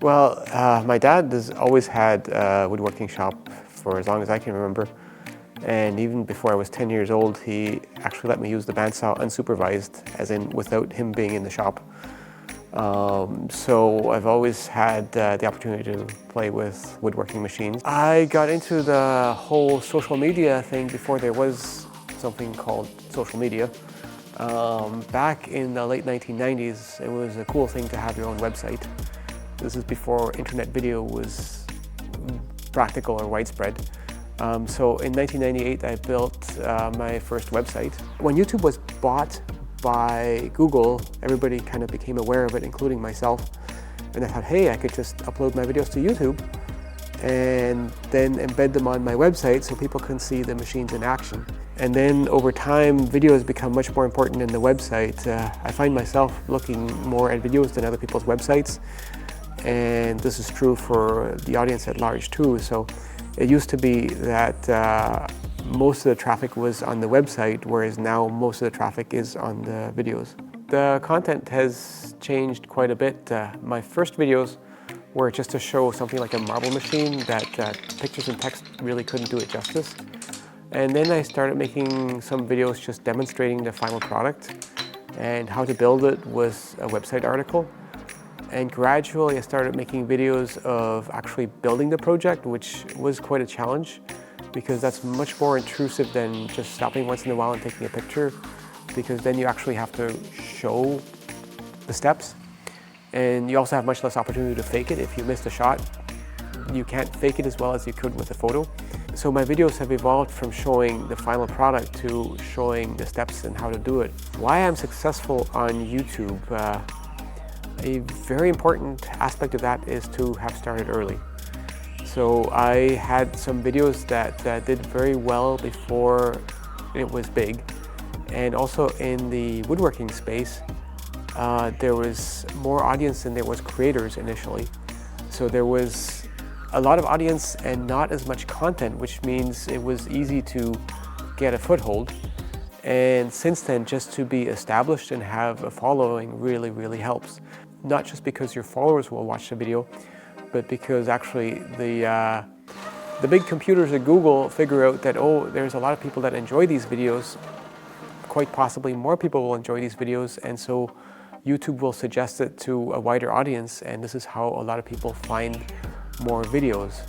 My dad has always had a woodworking shop for as long as I can remember. And even before I was 10 years old, he actually let me use the bandsaw unsupervised, as in without him being in the shop. So I've always had the opportunity to play with woodworking machines. I got into the whole social media thing before there was something called social media. Back in the late 1990s, it was a cool thing to have your own website. This is before internet video was practical or widespread. So in 1998, I built my first website. When YouTube was bought by Google, everybody kind of became aware of it, including myself. And I thought, hey, I could just upload my videos to YouTube and then embed them on my website so people can see the machines in action. And then over time, videos become much more important in the website. I find myself looking more at videos than other people's websites. And this is true for the audience at large too. So it used to be that most of the traffic was on the website, whereas now most of the traffic is on the videos. The content has changed quite a bit. My first videos were just to show something like a marble machine that pictures and text really couldn't do it justice. And then I started making some videos just demonstrating the final product, and how to build it was a website article. And gradually I started making videos of actually building the project, which was quite a challenge because that's much more intrusive than just stopping once in a while and taking a picture, because then you actually have to show the steps. And you also have much less opportunity to fake it. If you missed a shot, you can't fake it as well as you could with a photo. So my videos have evolved from showing the final product to showing the steps and how to do it. Why I'm successful on YouTube, a very important aspect of that is to have started early. So I had some videos that did very well before it was big. And also in the woodworking space, there was more audience than there was creators initially. So there was a lot of audience and not as much content, which means it was easy to get a foothold. And since then, just to be established and have a following really, really helps. Not just because your followers will watch the video, but because actually the big computers at Google figure out that, oh, there's a lot of people that enjoy these videos. Quite possibly more people will enjoy these videos, and so YouTube will suggest it to a wider audience, and this is how a lot of people find more videos.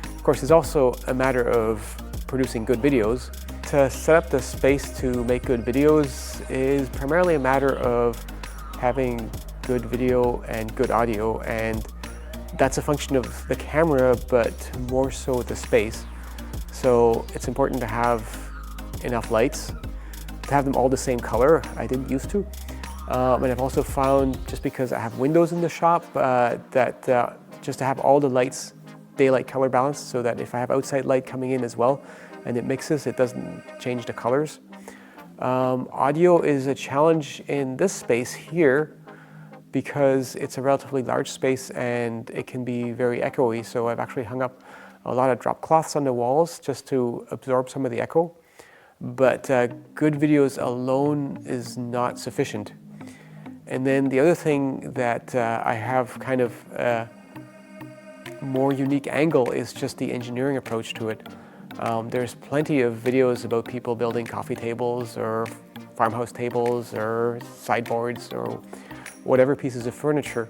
Of course, it's also a matter of producing good videos. To set up the space to make good videos is primarily a matter of having good video and good audio, and that's a function of the camera, but more so the space. So it's important to have enough lights, to have them all the same color. I didn't used to. And I've also found, just because I have windows in the shop, that just to have all the lights daylight color balanced, so that if I have outside light coming in as well and it mixes, it doesn't change the colors. Audio is a challenge in this space here because it's a relatively large space and it can be very echoey. So I've actually hung up a lot of drop cloths on the walls just to absorb some of the echo. But good videos alone is not sufficient. And then the other thing that I have kind of a more unique angle is just the engineering approach to it. There's plenty of videos about people building coffee tables or farmhouse tables or sideboards or whatever pieces of furniture,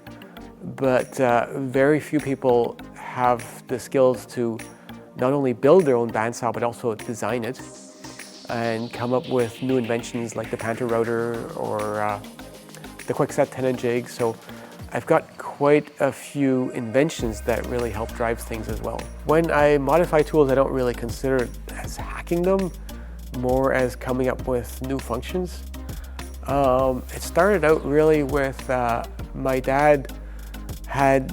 but very few people have the skills to not only build their own bandsaw but also design it and come up with new inventions like the Panther router or the quickset tenon jig. So I've got quite a few inventions that really help drive things as well. When I modify tools, I don't really consider it as hacking them, more as coming up with new functions. It started out really with my dad had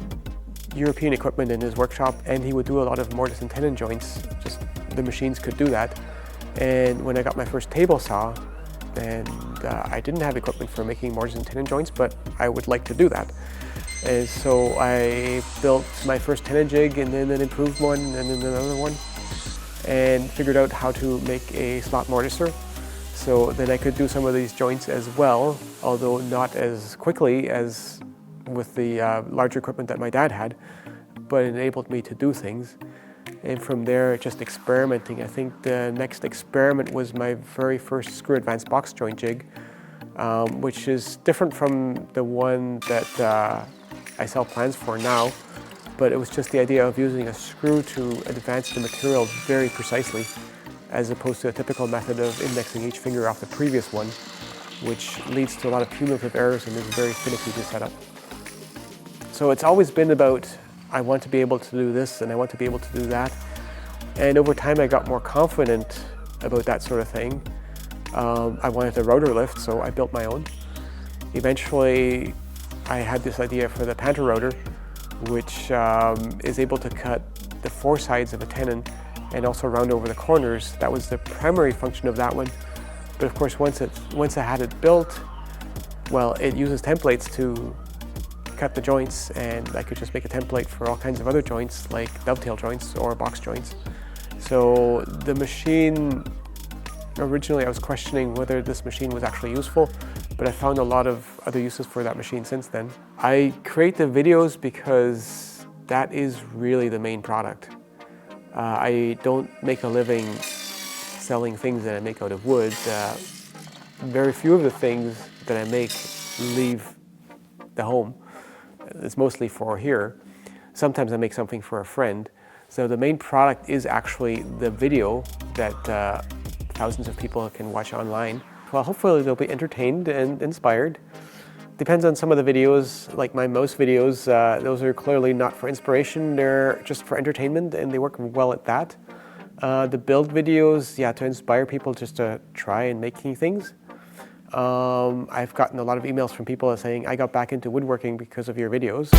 European equipment in his workshop, and he would do a lot of mortise and tenon joints. Just the machines could do that. And when I got my first table saw, and I didn't have equipment for making mortise and tenon joints, but I would like to do that. And so I built my first tenon jig, and then an improved one, and then another one, and figured out how to make a slot mortiser. So then I could do some of these joints as well, although not as quickly as with the larger equipment that my dad had, but it enabled me to do things. And from there, just experimenting. I think the next experiment was my very first screw advanced box joint jig, which is different from the one that I sell plans for now, but it was just the idea of using a screw to advance the material very precisely, as opposed to a typical method of indexing each finger off the previous one, which leads to a lot of cumulative errors and is very finicky to set up. So it's always been about, I want to be able to do this and I want to be able to do that. And over time I got more confident about that sort of thing. I wanted a rotor lift, so I built my own. Eventually I had this idea for the Panther rotor, which is able to cut the four sides of a tenon and also round over the corners. That was the primary function of that one. But of course, once I had it built, well, it uses templates to cut the joints, and I could just make a template for all kinds of other joints, like dovetail joints or box joints. So the machine, originally I was questioning whether this machine was actually useful, but I found a lot of other uses for that machine since then. I create the videos because that is really the main product. I don't make a living selling things that I make out of wood. Very few of the things that I make leave the home. It's mostly for here. Sometimes I make something for a friend. So the main product is actually the video that thousands of people can watch online. Well, hopefully they'll be entertained and inspired. Depends on some of the videos, like my mouse videos, those are clearly not for inspiration, they're just for entertainment and they work well at that. The build videos, yeah, to inspire people just to try and making things. I've gotten a lot of emails from people saying, I got back into woodworking because of your videos.